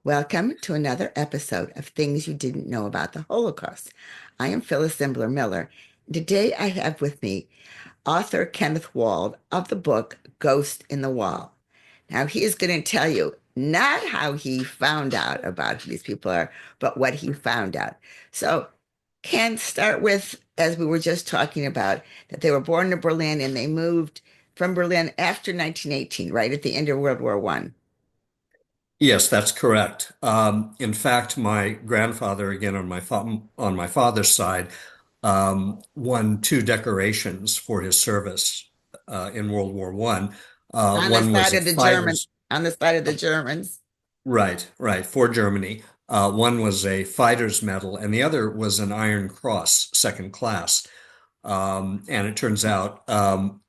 Welcome to another episode of Things You Didn't Know About the Holocaust. I am Phyllis Zimbler Miller. Today I have with me author Kenneth Wald of the book Ghost in the Wall. Now he is going to tell you not how he found out about who these people are, but what he found out. So, Ken, start with, as we were just talking about, that they were born in Berlin and they moved from Berlin after 1918, right at the end of World War One. Yes, that's correct. In fact, my grandfather, again on my father's side, won two decorations for his service in World War One. On the One was side a of the German, fighter's on the side of the Germans. right, for Germany. One was a fighter's medal, and the other was an Iron Cross, second class. And it turns out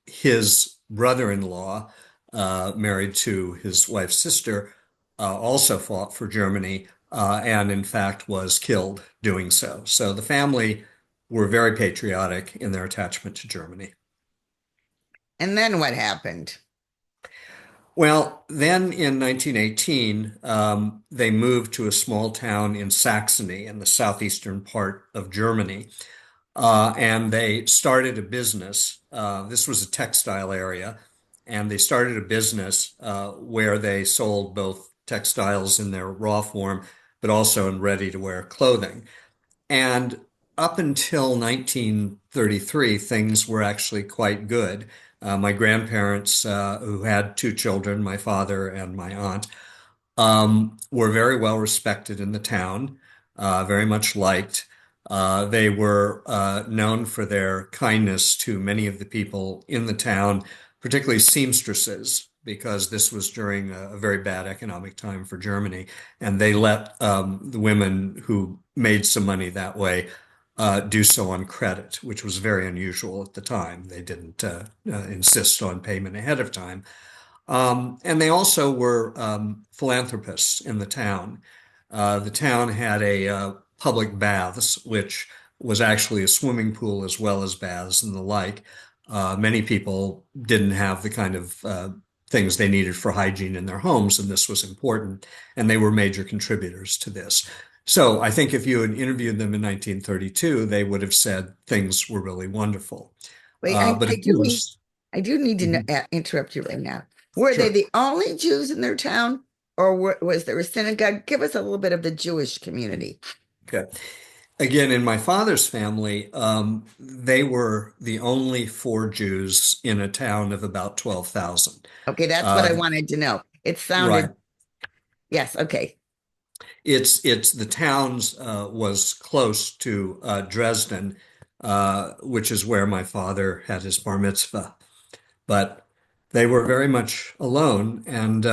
his brother-in-law, married to his wife's sister, also fought for Germany and, in fact, was killed doing so. So the family were very patriotic in their attachment to Germany. And then what happened? Well, then in 1918, they moved to a small town in Saxony in the southeastern part of Germany. And they started a business. This was a textile area, and they started a business where they sold both textiles in their raw form, but also in ready-to-wear clothing. And up until 1933, things were actually quite good. My grandparents, who had two children, my father and my aunt, were very well respected in the town, very much liked. They were known for their kindness to many of the people in the town, particularly seamstresses, because this was during a very bad economic time for Germany. And they let the women who made some money that way do so on credit, which was very unusual at the time. They didn't insist on payment ahead of time. And they also were philanthropists in the town. The town had a public baths, which was actually a swimming pool as well as baths and the like. Many people didn't have the kind of things they needed for hygiene in their homes, and this was important, and they were major contributors to this. So I think if you had interviewed them in 1932, they would have said things were really wonderful. Wait, But of course, I do need to Mhm. interrupt you right now. Were they Sure. the only Jews in their town, or was there a synagogue? Give us a little bit of the Jewish community. Okay. Again, in my father's family, they were the only four Jews in a town of about 12,000. Okay, that's what I Uh, wanted to know. It right. sounded, yes, okay. It's the town's was close to Dresden, which is where my father had his bar mitzvah. But they were very much alone, and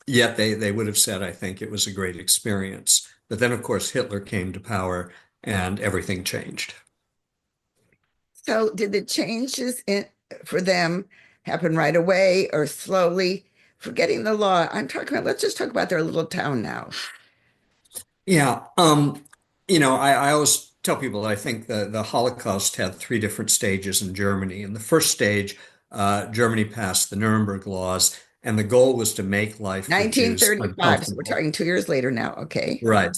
yet they would have said, I think it was a great experience. But then, of course, Hitler came to power, and everything changed. So did the changes for them happen right away or slowly? Forgetting the law, I'm talking about, let's just talk about their little town now. Yeah, I always tell people that I think the Holocaust had three different stages in Germany. In the first stage, Germany passed the Nuremberg laws, and the goal was to make life for Jews 1935, so we're uncomfortable. talking 2 years later now. Okay. Right.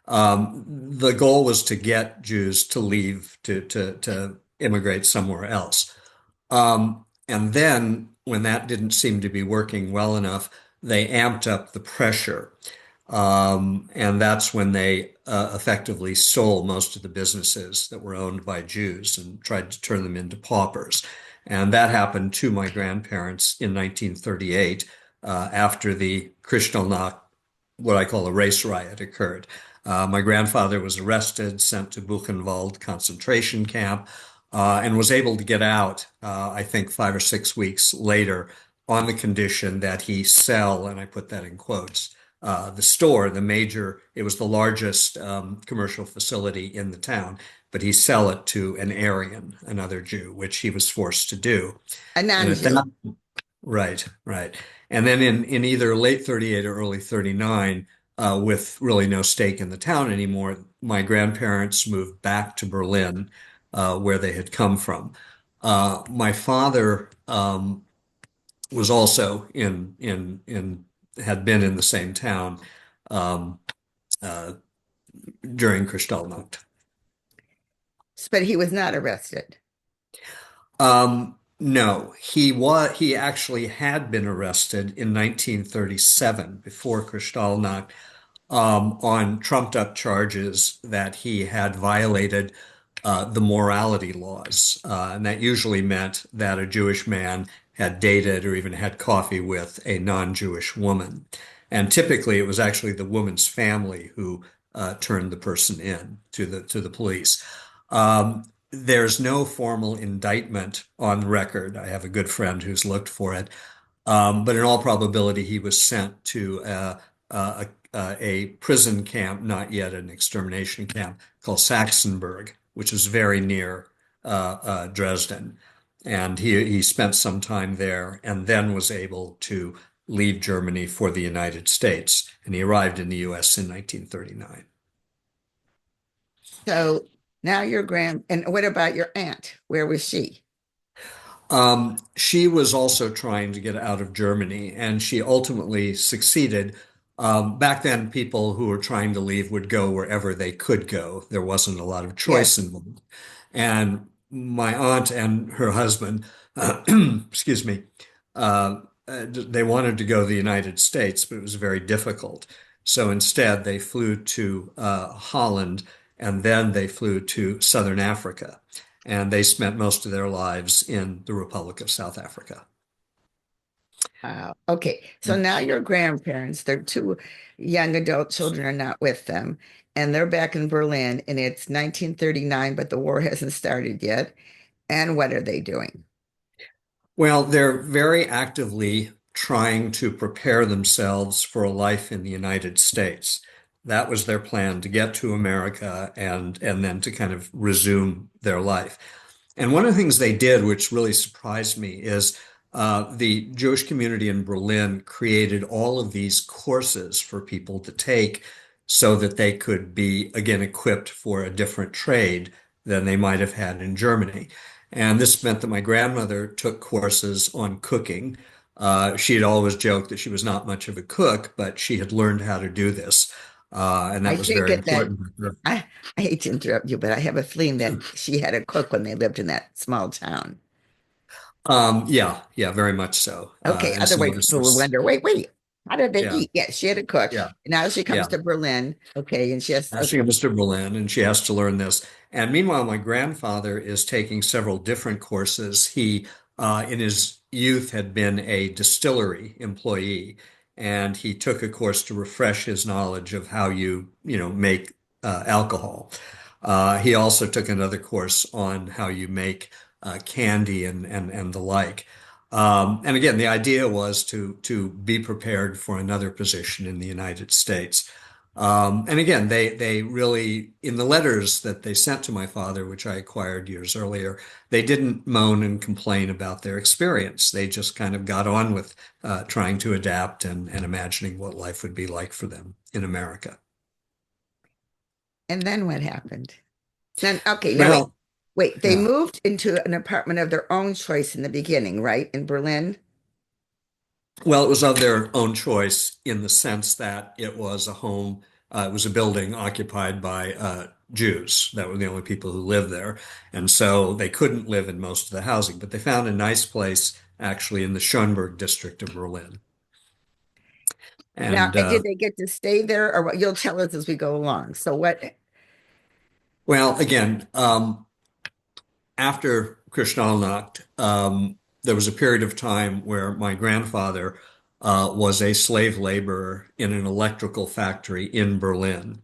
The goal was to get Jews to leave to immigrate somewhere else. And then, when that didn't seem to be working well enough, they amped up the pressure. And that's when they effectively sold most of the businesses that were owned by Jews and tried to turn them into paupers. And that happened to my grandparents in 1938 after the Kristallnacht, what I call a race riot, occurred. My grandfather was arrested, sent to Buchenwald concentration camp, and was able to get out, I think, 5 or 6 weeks later on the condition that he sell, and I put that in quotes, the store, it was the largest commercial facility in the town, but he sell it to an Aryan, another Jew, which he was forced to do. A And at non-Jew. that right. And then in either late 38 or early 39, with really no stake in the town anymore, my grandparents moved back to Berlin, where they had come from. My father was also in had been in the same town um, uh, during Kristallnacht. But he was not arrested. No, he actually had been arrested in 1937 before Kristallnacht on trumped up charges that he had violated the morality laws. And that usually meant that a Jewish man had dated or even had coffee with a non-Jewish woman. And typically it was actually the woman's family who turned the person in to the police. There's no formal indictment on record. I have a good friend who's looked for it. But in all probability, he was sent to a prison camp, not yet an extermination camp, called Saxenburg, which is very near Dresden. And he spent some time there and then was able to leave Germany for the United States. And he arrived in the US in 1939. So now your and what about your aunt? Where was she? She was also trying to get out of Germany, and she ultimately succeeded. Back then, people who were trying to leave would go wherever they could go. There wasn't a lot of choice Yes, involved. And my aunt and her husband, excuse me, they wanted to go to the United States, but it was very difficult. So instead, they flew to Holland, and then they flew to Southern Africa, and they spent most of their lives in the Republic of South Africa. Okay, so now your grandparents, their two young adult children are not with them, and they're back in Berlin, and it's 1939, but the war hasn't started yet. And what are they doing? Well, they're very actively trying to prepare themselves for a life in the United States. That was their plan to get to America and then to kind of resume their life. And one of the things they did, which really surprised me, is the Jewish community in Berlin created all of these courses for people to take so that they could be, again, equipped for a different trade than they might have had in Germany. And this meant that my grandmother took courses on cooking. She had always joked that she was not much of a cook, but she had learned how to do this. And I that was take very it that important. I, I hate to interrupt you, but I have a feeling that she had a cook when they lived in that small town. Yeah, yeah, very much so. Okay, And so otherwise this people will was, wonder, wait, how did they yeah, eat? Yeah, she had a cook. yeah, And now she comes yeah. to Berlin, okay, and she has, She comes to Berlin and she has to learn this. And meanwhile, my grandfather is taking several different courses. He, in his youth, had been a distillery employee, and he took a course to refresh his knowledge of how make alcohol. He also took another course on how you make candy and the like. And again, the idea was to be prepared for another position in the United States. And again, they really, in the letters that they sent to my father, which I acquired years earlier, they didn't moan and complain about their experience. They just kind of got on with trying to adapt and imagining what life would be like for them in America. and then what happened? Then, okay, now Well, wait, they yeah. moved into an apartment of their own choice in the beginning, right? In Berlin? Well, it was of their own choice in the sense that it was a home, it was a building occupied by Jews. That were the only people who lived there. And so they couldn't live in most of the housing, but they found a nice place actually in the Schönberg district of Berlin. Now, And and did they get to stay there or what? You'll tell us as we go along. So what, well, again, after Kristallnacht, there was a period of time where my grandfather was a slave laborer in an electrical factory in Berlin.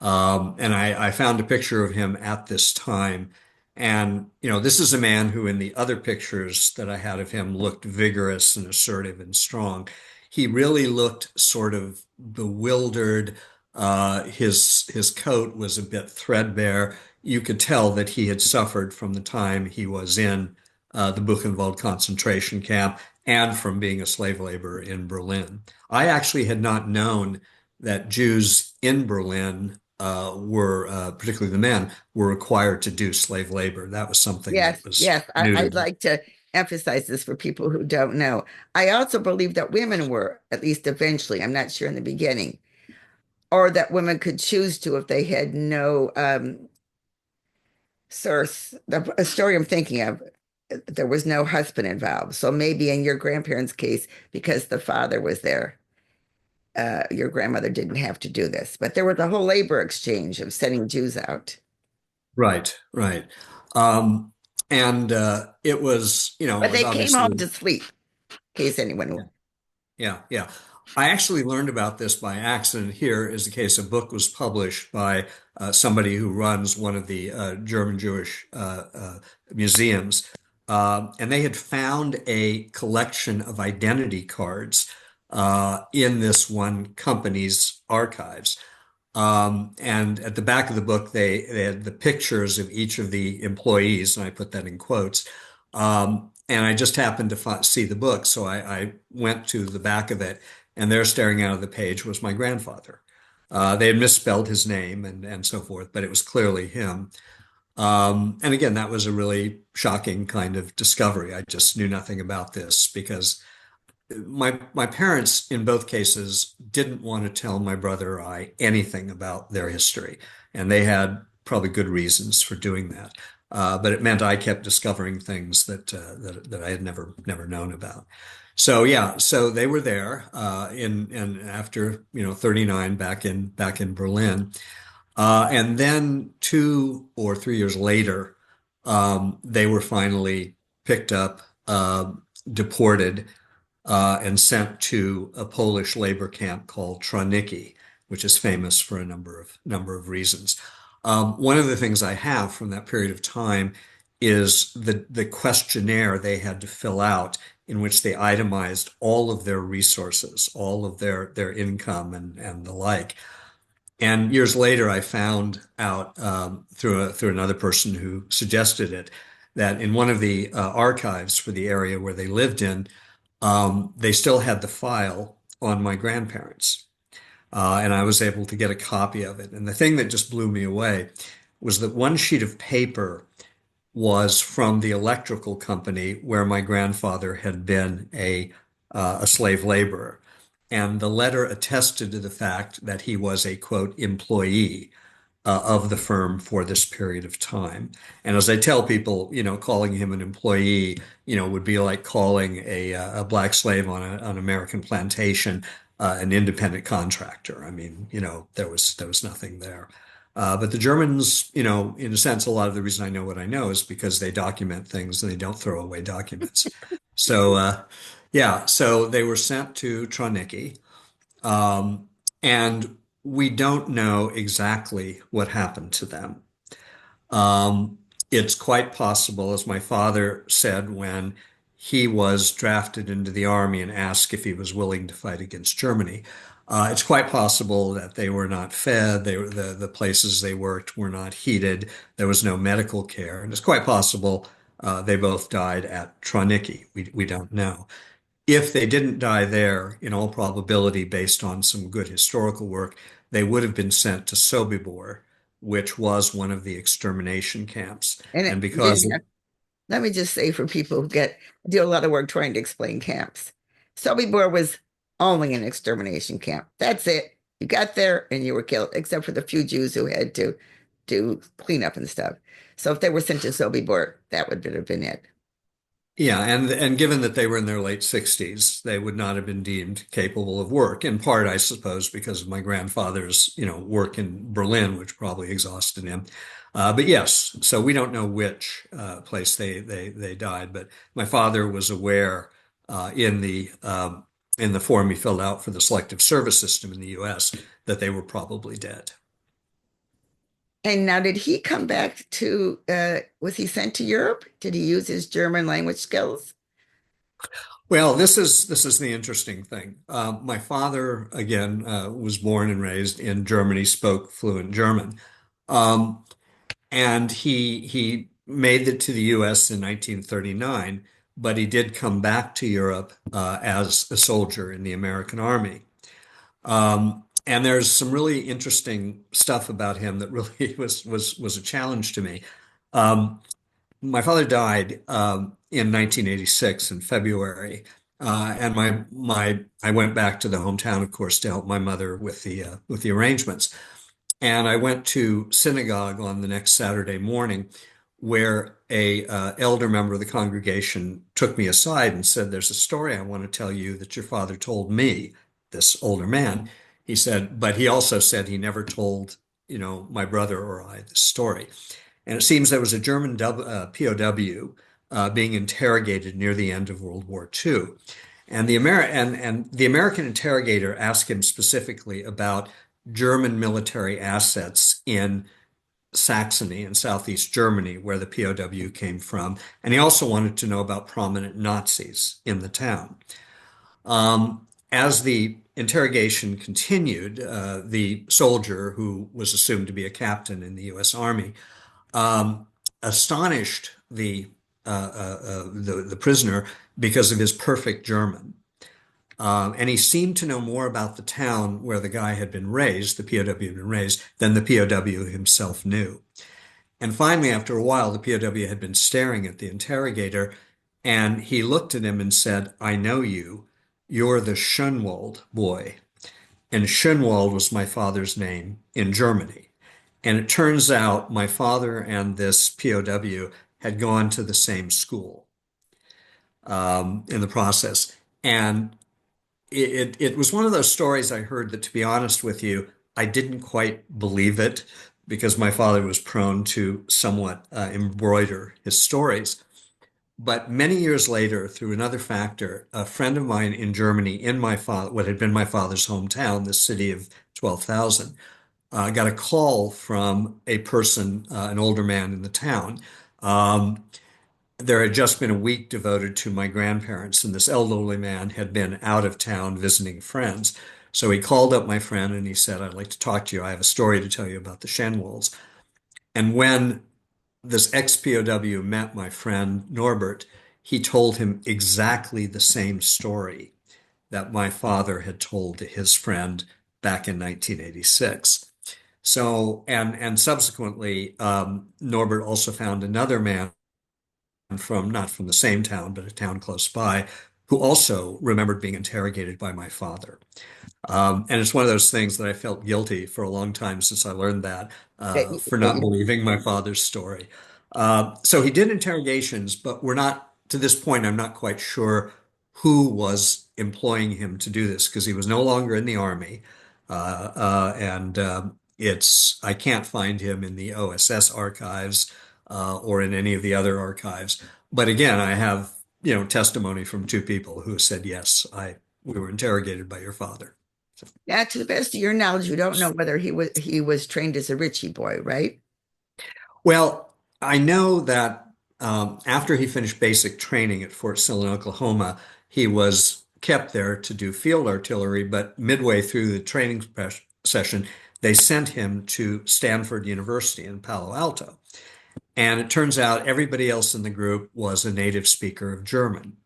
And I found a picture of him at this time. And, this is a man who, in the other pictures that I had of him, looked vigorous and assertive and strong. He really looked sort of bewildered. His coat was a bit threadbare. You could tell that he had suffered from the time he was in the Buchenwald concentration camp and from being a slave laborer in Berlin. I actually had not known that Jews in Berlin were, particularly the men, were required to do slave labor. That was something yes, that was yes, new to I'd me. like to. emphasize this for people who don't know. I also believe that women were, at least eventually, I'm not sure in the beginning, or that women could choose to if they had no source. The a story I'm thinking of, there was no husband involved. So maybe in your grandparents' case, because the father was there, your grandmother didn't have to do this. But there was a whole labor exchange of sending Jews out. Right, right. Um, and it was, it But was they came home obviously. to sleep, in case anyone. Yeah, yeah. I actually learned about this by accident. Here is the case. A book was published by somebody who runs one of the German Jewish museums. And they had found a collection of identity cards in this one company's archives. And at the back of the book, they had the pictures of each of the employees, and I put that in quotes. And I just happened to see the book, so I went to the back of it, and there, staring out of the page, was my grandfather. They had misspelled his name and so forth, but it was clearly him. And again, that was a really shocking kind of discovery. I just knew nothing about this because my parents in both cases didn't want to tell my brother or I anything about their history, and they had probably good reasons for doing that. But it meant I kept discovering things that I had never known about. So yeah, so they were there in after 39 back in Berlin, and then 2 or 3 years later, they were finally picked up, deported and sent to a Polish labor camp called Troniki, which is famous for a number of reasons. One of the things I have from that period of time is the questionnaire they had to fill out, in which they itemized all of their resources, all of their income and the like. And years later, I found out through another person who suggested it that in one of the archives for the area where they lived in, they still had the file on my grandparents. And I was able to get a copy of it. And the thing that just blew me away was that one sheet of paper was from the electrical company where my grandfather had been a slave laborer. And the letter attested to the fact that he was a quote employee of the firm for this period of time. And as I tell people, calling him an employee, would be like calling a black slave on an American plantation an independent contractor. I mean, there was nothing there. But the Germans, in a sense, a lot of the reason I know what I know is because they document things and they don't throw away documents. So, yeah, so they were sent to Troniki. Um, and we don't know exactly what happened to them. Um, it's quite possible, as my father said when he was drafted into the army and asked if he was willing to fight against Germany. It's quite possible that they were not fed. The places they worked were not heated. There was no medical care, and it's quite possible they both died at Troniki. We don't know. If they didn't die there, in all probability, based on some good historical work, they would have been sent to Sobibor, which was one of the extermination camps. And And it because, didn't have, let me just say for people who do a lot of work trying to explain camps. Sobibor was only an extermination camp. That's it. You got there and you were killed, except for the few Jews who had to do cleanup and stuff. So if they were sent to Sobibor, that would have been it. yeah, and given that they were in their late 60s, they would not have been deemed capable of work, in part, I suppose, because of my grandfather's, work in Berlin, which probably exhausted him. But yes, so we don't know which place they died, but my father was aware in the form he filled out for the Selective Service System in the U.S. that they were probably dead. And now, did he come back to, was he sent to Europe? Did he use his German language skills? Well, this is the interesting thing. My father, again, was born and raised in Germany, spoke fluent German, um, and he made it to the U.S. in 1939. But he did come back to Europe as a soldier in the American Army. And there's some really interesting stuff about him that really was a challenge to me. Um, my father died in 1986 in February. And I went back to the hometown, of course, to help my mother with the arrangements. And I went to synagogue on the next Saturday morning, where a elder member of the congregation took me aside and said, "There's a story I want to tell you that your father told me." This older man, he said, but he also said he never told, my brother or I this story. And it seems there was a German POW being interrogated near the end of World War II. And the American interrogator asked him specifically about German military assets in Saxony in southeast Germany, where the POW came from. And he also wanted to know about prominent Nazis in the town. As the interrogation continued, the soldier, who was assumed to be a captain in the U.S. Army, astonished the prisoner because of his perfect German. And he seemed to know more about the town where the guy had been raised, the POW had been raised, than the POW himself knew. And finally, after a while, the POW had been staring at the interrogator, and he looked at him and said, "I know you. You're the Schönwald boy." And Schönwald was my father's name in Germany. And it turns out my father and this POW had gone to the same school in the process. And it was one of those stories I heard that, to be honest with you, I didn't quite believe it because my father was prone to somewhat embroider his stories. But many years later, through another factor, a friend of mine in Germany, in what had been my father's hometown, the city of 12,000, got a call from a person, an older man in the town. Um, there had just been a week devoted to my grandparents, and this elderly man had been out of town visiting friends. So he called up my friend and he said, "I'd like to talk to you. I have a story to tell you about the Shenwolds." And when this ex-POW met my friend Norbert, he told him exactly the same story that my father had told to his friend back in 1986. So, and subsequently, Norbert also found another man from not from the same town, but a town close by, who also remembered being interrogated by my father. And it's one of those things that I felt guilty for a long time since I learned that, That you, for that not you, believing my father's story. So he did interrogations, but to this point, I'm not quite sure who was employing him to do this because he was no longer in the army. And I can't find him in the OSS archives or in any of the other archives. But again, I have, testimony from two people who said, yes, we were interrogated by your father. Now, to the best of your knowledge, you don't know whether he was trained as a Ritchie boy, right? Well, I know that after he finished basic training at Fort Sill in Oklahoma, he was kept there to do field artillery, but midway through the session, they sent him to Stanford University in Palo Alto. And it turns out everybody else in the group was a native speaker of German.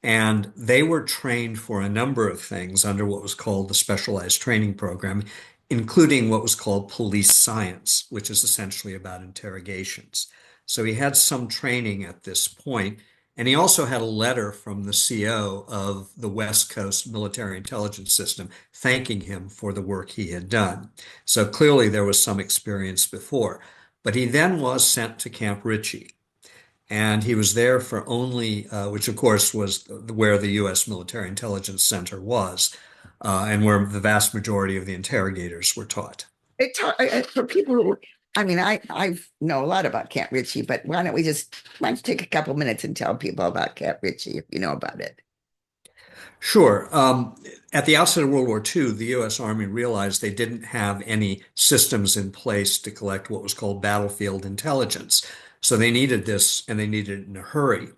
And they were trained for a number of things under what was called the specialized training program, including what was called police science, which is essentially about interrogations. So he had some training at this point, and he also had a letter from the CO of the West Coast Military Intelligence System thanking him for the work he had done. So clearly there was some experience before. But he then was sent to Camp Ritchie. And he was there for only, which of course was where the U.S. Military Intelligence Center was, and where the vast majority of the interrogators were taught. For people who, I mean, I know a lot about Camp Ritchie, but why don't you take a couple minutes and tell people about Camp Ritchie if you know about it? Sure. At the outset of World War II, the U.S. Army realized they didn't have any systems in place to collect what was called battlefield intelligence. So they needed this, and they needed it in a hurry.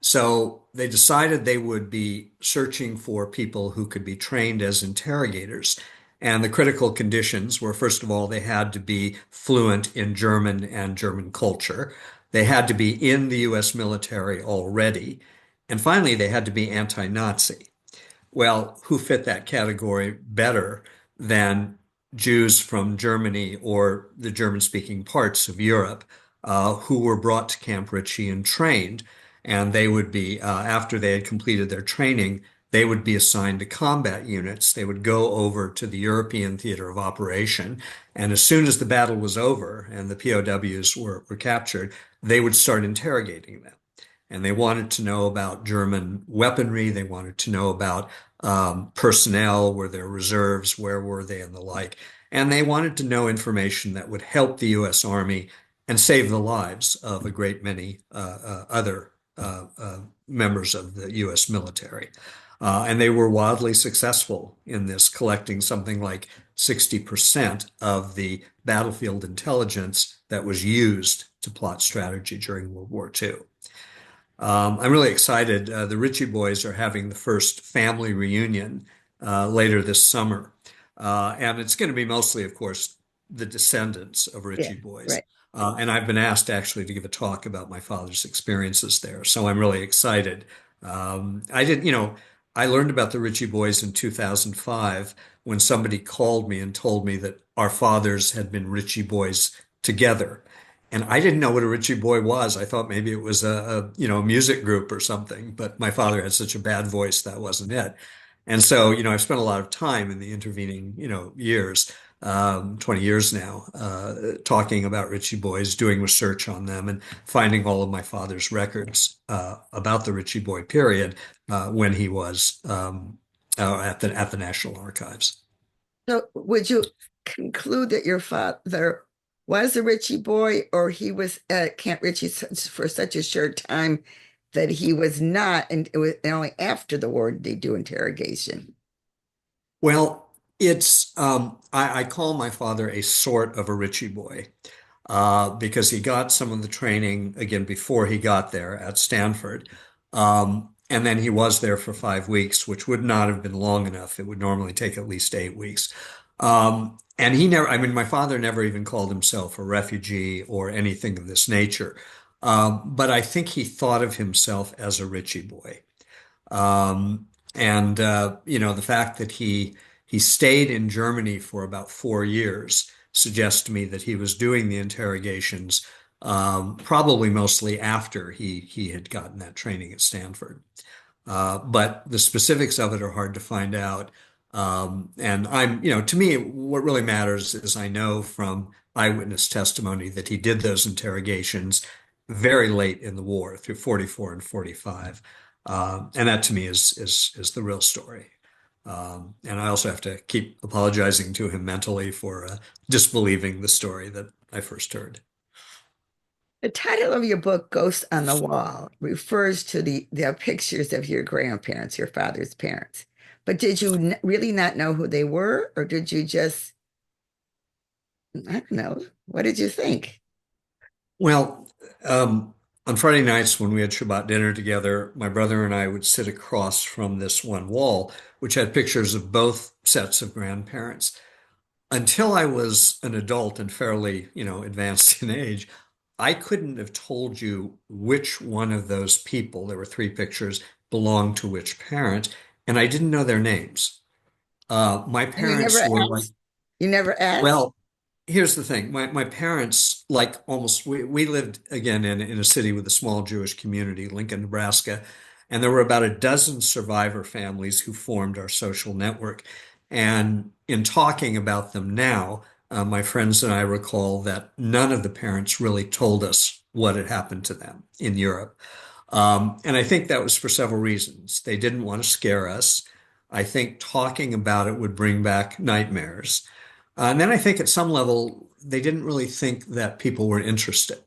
So they decided they would be searching for people who could be trained as interrogators. And the critical conditions were, first of all, they had to be fluent in German and German culture. They had to be in the US military already. And finally, they had to be anti-Nazi. Well, who fit that category better than Jews from Germany or the German-speaking parts of Europe, who were brought to Camp Ritchie and trained? and they would be, after they had completed their training, they would be assigned to combat units. They would go over to the European theater of operation, and as soon as the battle was over and the POWs were captured, they would start interrogating them. And they wanted to know about German weaponry. They wanted to know about personnel, were there reserves, where were they, and the like. And they wanted to know information that would help the U.S. Army and save the lives of a great many other members of the U.S. military. And they were wildly successful in this, collecting something like 60% of the battlefield intelligence that was used to plot strategy during World War II. I'm really excited. The Ritchie boys are having the first family reunion later this summer. And it's going to be mostly, of course, the descendants of Yeah, Ritchie boys. right. And I've been asked actually to give a talk about my father's experiences there. So I'm really excited. I didn't, you know, I learned about the Ritchie boys in 2005 when somebody called me and told me that our fathers had been Ritchie boys together. And I didn't know what a Ritchie Boy was. I thought maybe it was a music group or something, but my father had such a bad voice that wasn't it. And so, I've spent a lot of time in the intervening, years, 20 years now, talking about Ritchie Boys, doing research on them and finding all of my father's records, about the Ritchie Boy period, when he was, at the National Archives. So would you conclude that your father was a Ritchie boy, or he was at Camp Ritchie for such a short time that he was not, and it was only after the war did they do interrogation? Well, I call my father a sort of a Ritchie boy, because he got some of the training again before he got there at Stanford. And then he was there for 5 weeks, which would not have been long enough. It would normally take at least 8 weeks. And he never, I mean, my father never even called himself a refugee or anything of this nature. But I think he thought of himself as a Ritchie boy. And the fact that he stayed in Germany for about 4 years suggests to me that he was doing the interrogations, probably mostly after he had gotten that training at Stanford. But the specifics of it are hard to find out. And to me, what really matters is I know from eyewitness testimony that he did those interrogations very late in the war, through 44 and 45. And that to me is the real story. And I also have to keep apologizing to him mentally for disbelieving the story that I first heard. The title of your book, Ghost on the Wall, refers to the pictures of your grandparents, your father's parents. But did you really not know who they were, or did you just, I don't know, what did you think? Well, on Friday nights when we had Shabbat dinner together, my brother and I would sit across from this one wall, which had pictures of both sets of grandparents. Until I was an adult and fairly, advanced in age, I couldn't have told you which one of those people, there were three pictures, belonged to which parent, and I didn't know their names. My And you never parents were like, asked? You never asked? well, here's the thing. My parents, like almost, we lived again in a city with a small Jewish community, Lincoln, Nebraska, and there were about a dozen survivor families who formed our social network. And in talking about them now, my friends and I recall that none of the parents really told us what had happened to them in Europe. And I think that was for several reasons. They didn't want to scare us. I think talking about it would bring back nightmares. And then I think at some level, they didn't really think that people were interested.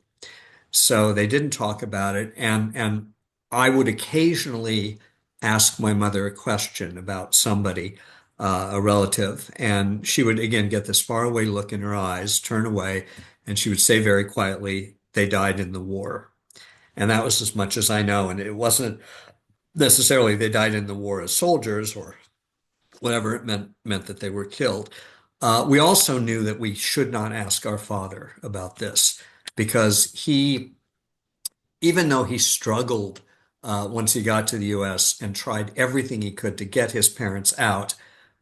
So they didn't talk about it. And I would occasionally ask my mother a question about somebody, a relative, and she would again get this faraway look in her eyes, turn away, and she would say very quietly, "They died in the war." And that was as much as I know. And it wasn't necessarily they died in the war as soldiers or whatever it meant that they were killed. We also knew that we should not ask our father about this because even though he struggled once he got to the U.S. and tried everything he could to get his parents out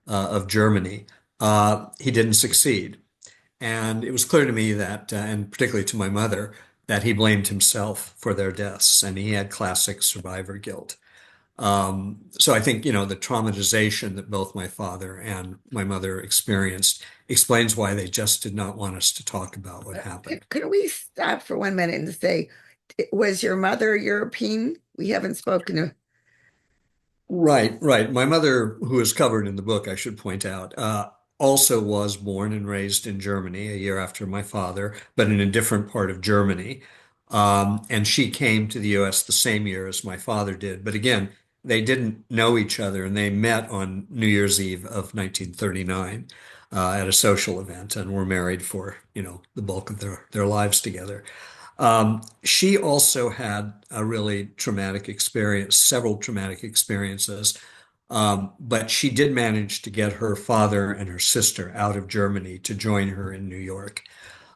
of Germany, he didn't succeed. And it was clear to me that, and particularly to my mother, that he blamed himself for their deaths, and he had classic survivor guilt. So I think, the traumatization that both my father and my mother experienced explains why they just did not want us to talk about what happened. Could we stop for 1 minute and say, was your mother European? We haven't spoken to. Right, right. My mother, who is covered in the book, I should point out, also was born and raised in Germany a year after my father, but in a different part of Germany. And she came to the US the same year as my father did. But again, they didn't know each other, and they met on New Year's Eve of 1939 at a social event and were married for, the bulk of their lives together. She also had a really traumatic experience, several traumatic experiences, but she did manage to get her father and her sister out of Germany to join her in New York.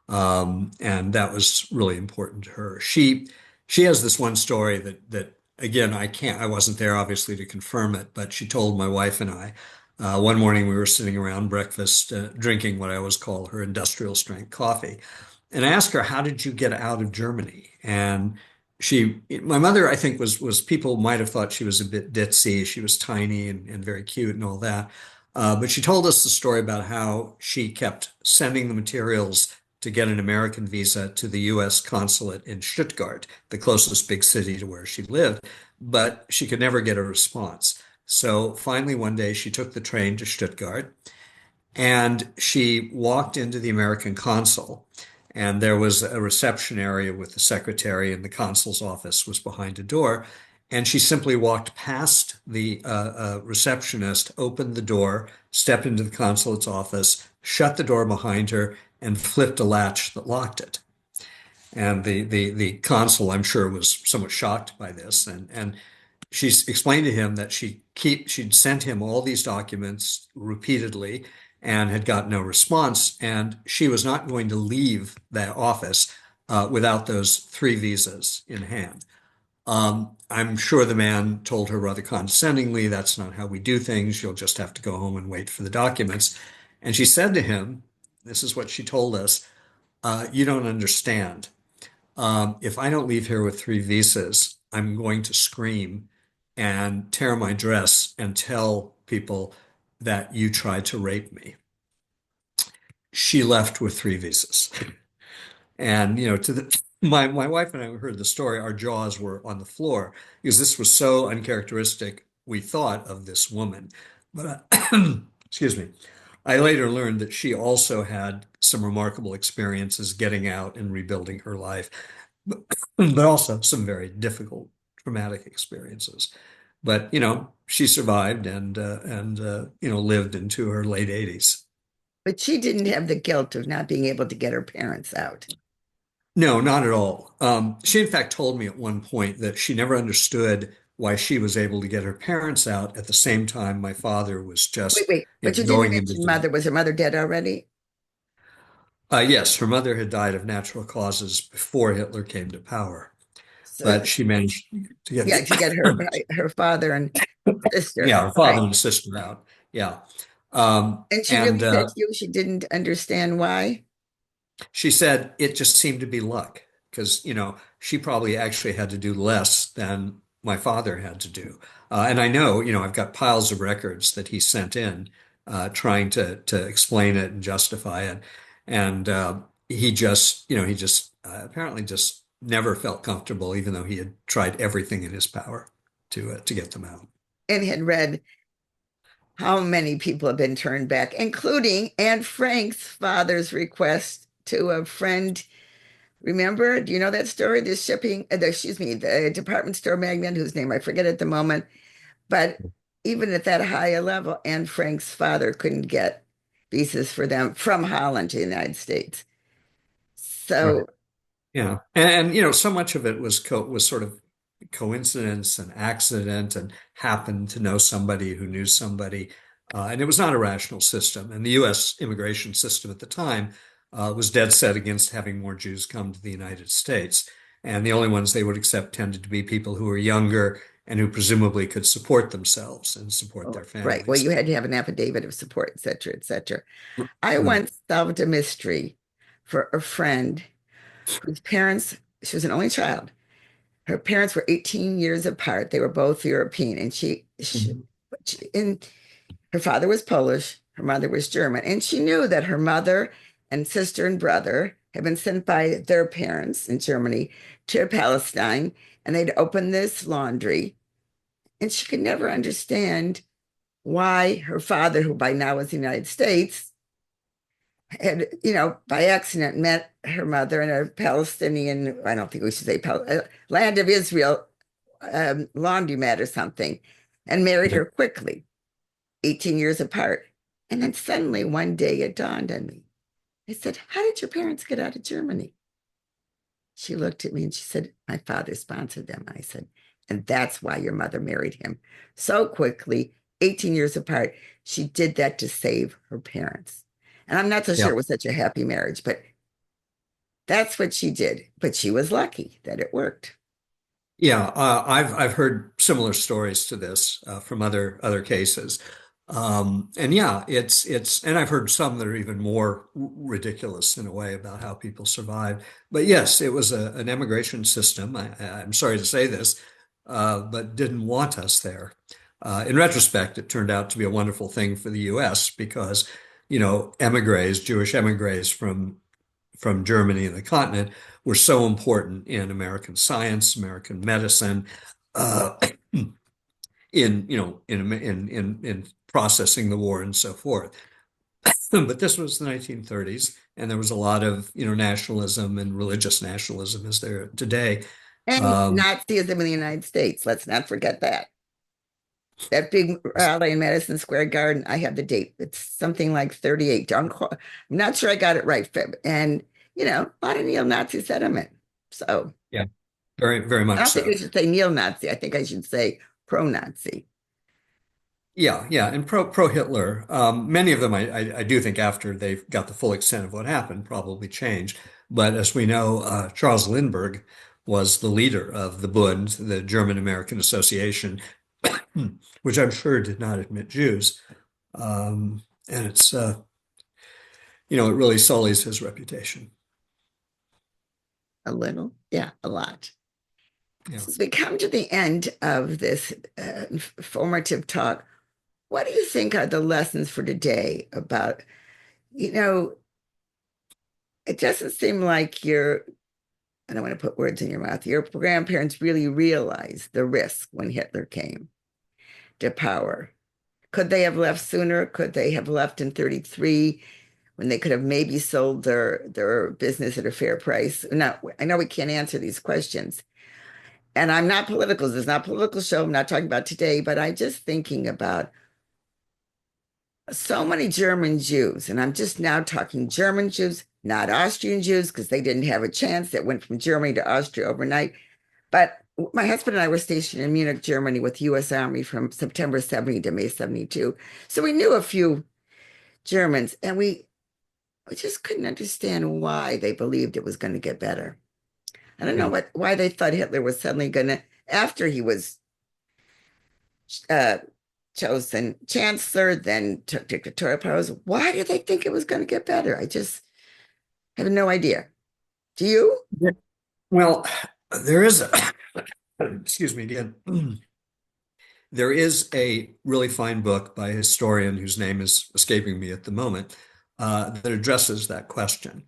And that was really important to her. She has this one story that again, I wasn't there obviously to confirm it, but she told my wife and I. One morning we were sitting around breakfast, drinking what I always call her industrial strength coffee. And I asked her, "How did you get out of Germany?" And my mother, I think, was people might have thought she was a bit ditzy. She was tiny and very cute and all that. But she told us the story about how she kept sending the materials to get an American visa to the US consulate in Stuttgart, the closest big city to where she lived, but she could never get a response. So finally, one day, she took the train to Stuttgart and she walked into the American consul. And there was a reception area with the secretary, and the consul's office was behind a door. And she simply walked past the receptionist, opened the door, stepped into the consulate's office, shut the door behind her, and flipped a latch that locked it. And the consul, I'm sure, was somewhat shocked by this. And she explained to him that she'd sent him all these documents repeatedly and had got no response, and she was not going to leave that office without those three visas in hand. I'm sure the man told her rather condescendingly, "That's not how we do things. You'll just have to go home and wait for the documents." And she said to him, this is what she told us, "You don't understand. If I don't leave here with three visas, I'm going to scream and tear my dress and tell people that you tried to rape me." She left with three visas. And, my wife and I heard the story, our jaws were on the floor because this was so uncharacteristic, we thought, of this woman. But, excuse me, I later learned that she also had some remarkable experiences getting out and rebuilding her life, but also some very difficult, traumatic experiences. But, she survived and lived into her late 80s. But she didn't have the guilt of not being able to get her parents out. No, not at all. She, in fact, told me at one point that she never understood why she was able to get her parents out at the same time my father was Wait, just, wait, but you didn't going into mention mother. Was her mother dead already? yes, her mother had died of natural causes before Hitler came to power, So, but she managed to get, yeah, to get her father and sister, yeah, her father right? and sister out. Yeah. And she And really said to you she didn't understand why. She said it just seemed to be luck because, she probably actually had to do less than my father had to do. And I know, I've got piles of records that he sent in trying to explain it and justify it. And he just apparently just never felt comfortable, even though he had tried everything in his power to get them out. And had read how many people have been turned back, including Anne Frank's father's request to a friend. Remember, do you know that story? The shipping, excuse me, the department store magnate whose name I forget at the moment. But even at that higher level, Anne Frank's father couldn't get visas for them from Holland to the United States. Right. So, Yeah, and so much of it was sort of coincidence and accident, and happened to know somebody who knew somebody, and it was not a rational system. And the U.S. immigration system at the time was dead set against having more Jews come to the United States, and the only ones they would accept tended to be people who were younger and who presumably could support themselves and support oh, their right. Well, families. you had to have an affidavit of support, et cetera, et cetera. I Right. once solved a mystery for a friend whose parents she was an only child. Her parents were 18 years apart. They were both European, and Mhm. and her father was Polish, her mother was German, and she knew that her mother and sister and brother had been sent by their parents in Germany to Palestine, and they'd opened this laundry, and she could never understand why her father, who by now was in the United States, had, by accident met her mother in a Palestinian, I don't think we should say land of Israel, laundromat or something, and married Yeah. her quickly, 18 years apart. And then suddenly one day it dawned on me. I said, "How did your parents get out of Germany?" She looked at me and she said, "My father sponsored them." I said, "And that's why your mother married him so quickly, 18 years apart. She did that to save her parents." And I'm not so Yeah. sure it was such a happy marriage, but that's what she did. But she was lucky that it worked. Yeah, I've heard similar stories to this from other cases, and yeah, it's and I've heard some that are even more ridiculous in a way about how people survive. But yes, it was an emigration system. I'm sorry to say this, but didn't want us there. In retrospect, it turned out to be a wonderful thing for the U.S. because, emigres, Jewish emigres from Germany and the continent were so important in American science, American medicine, uh, in processing the war and so forth. But this was the 1930s, and there was a lot of nationalism and religious nationalism as there today. And Um, Nazism in the United States. Let's not forget that. That big rally in Madison Square Garden, I have the date. It's something like 38. I'm not sure I got it right, Feb. And, a lot of neo-Nazi sentiment. So yeah, very very I much don't think I so. should say neo-Nazi. I think I should say pro-Nazi. Yeah, yeah, and pro Hitler. Many of them, I do think, after they've got the full extent of what happened, probably changed. But as we know, Charles Lindbergh was the leader of the Bund, the German American Association, which I'm sure did not admit Jews. And it really sullies his reputation. A little. Yeah, a lot. Yeah. Since we come to the end of this formative talk, what do you think are the lessons for today about, you know, it doesn't seem like I don't want to put words in your mouth, your grandparents really realized the risk when Hitler came to power. Could they have left sooner? Could they have left in 33 when they could have maybe sold their business at a fair price? Now, I know we can't answer these questions. And I'm not political. This is not a political show. I'm not talking about today, but I'm just thinking about so many German Jews. And I'm just now talking German Jews, not Austrian Jews, because they didn't have a chance that went from Germany to Austria overnight. But my husband and I were stationed in Munich, Germany with US Army from September 70 to May 72. So we knew a few Germans and we just couldn't understand why they believed it was going to get better. I don't know Yeah. why they thought Hitler was suddenly going to, after he was uh, chosen chancellor, then took dictatorial powers. Why did they think it was going to get better? I just have no idea. Do you? Yeah. Well, there is excuse me again. There is a really fine book by a historian whose name is escaping me at the moment that addresses that question.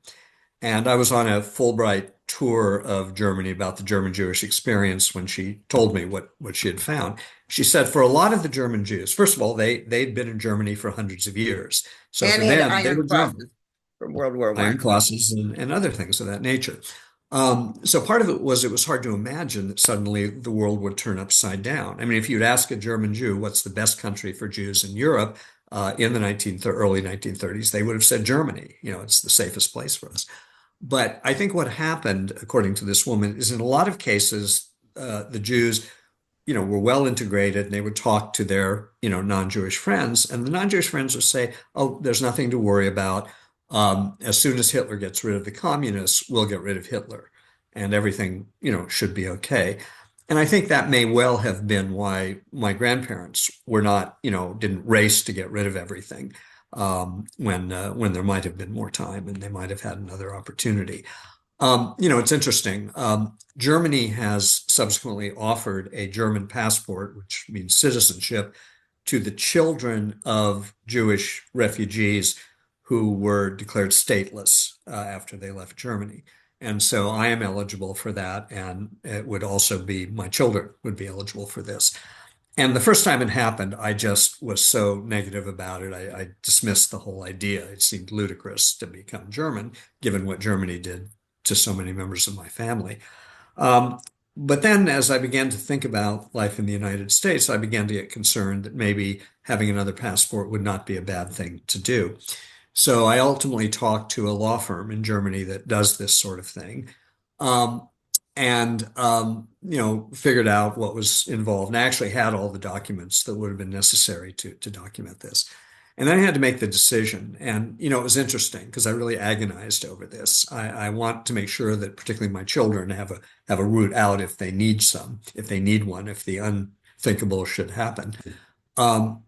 And I was on a Fulbright tour of Germany about the German Jewish experience when she told me what she had found. She said for a lot of the German Jews, first of all, they'd been in Germany for hundreds of years. So And for had them, they iron were German. crosses from World War Iron One. crosses and other things of that nature. So part of it was hard to imagine that suddenly the world would turn upside down. I mean, if you'd ask a German Jew what's the best country for Jews in Europe in the early 1930s, they would have said Germany. It's the safest place for us. But I think what happened, according to this woman, is in a lot of cases, the Jews were well integrated and they would talk to their, non-Jewish friends. And the non-Jewish friends would say, oh, there's nothing to worry about. As soon as Hitler gets rid of the communists, we'll get rid of Hitler and everything, should be okay. And I think that may well have been why my grandparents were not, didn't race to get rid of everything when there might have been more time and they might have had another opportunity. It's interesting. Germany has subsequently offered a German passport, which means citizenship, to the children of Jewish refugees who were declared stateless after they left Germany. And so I am eligible for that, and it would also be my children would be eligible for this. And the first time it happened, I just was so negative about it. I dismissed the whole idea. It seemed ludicrous to become German, given what Germany did to so many members of my family. Um, but then, as I began to think about life in the United States, I began to get concerned that maybe having another passport would not be a bad thing to do. So I ultimately talked to a law firm in Germany that does this sort of thing. Um, and figured out what was involved. And I actually had all the documents that would have been necessary to document this. And then I had to make the decision. And, it was interesting because I really agonized over this. I want to make sure that particularly my children have a route out if they need if they need one, if the unthinkable should happen. Um,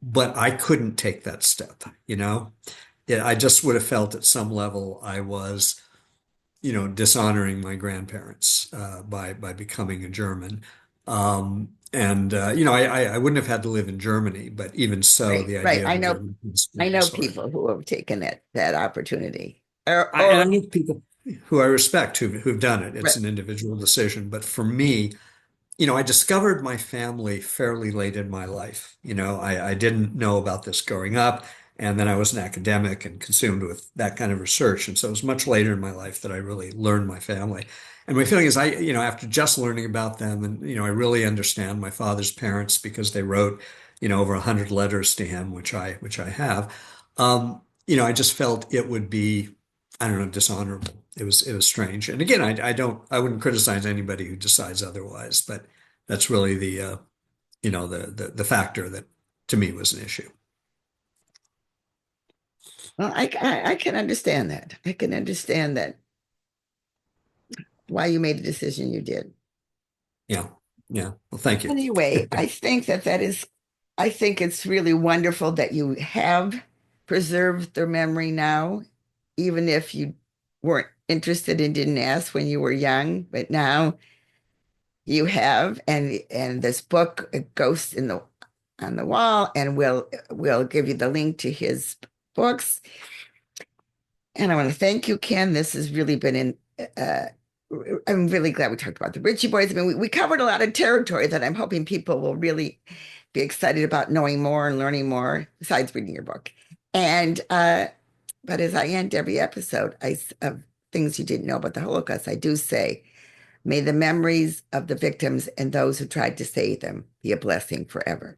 but I couldn't take that step. I just would have felt at some level I was, dishonoring my grandparents by becoming a German. I wouldn't have had to live in Germany, but even so, Right, the right. idea of a German I passport know was hard. people who have taken that opportunity. And I know people who I respect who've done it. Right. It's an individual decision, but for me, I discovered my family fairly late in my life. I didn't know about this growing up. And then I was an academic and consumed with that kind of research. And so it was much later in my life that I really learned my family. And my feeling is after just learning about them and, I really understand my father's parents because they wrote, over 100 letters to him, which I have. I just felt it would be, I don't know, dishonorable. It was strange. And again, I wouldn't criticize anybody who decides otherwise, but that's really the factor that to me was an issue. Well, I can understand that. I can understand that why you made the decision you did. Yeah. Yeah. Well, thank you. Anyway, I think it's really wonderful that you have preserved their memory now, even if you weren't interested and didn't ask when you were young, but now you have, and this book, Ghost in the on the Wall, and we'll give you the link to his books. And I want to thank you, Ken. This has really been I'm really glad we talked about the Ritchie Boys. I mean, we covered a lot of territory that I'm hoping people will really be excited about knowing more and learning more, besides reading your book. And but as I end every episode of things you didn't know about the Holocaust, I do say, may the memories of the victims and those who tried to save them be a blessing forever.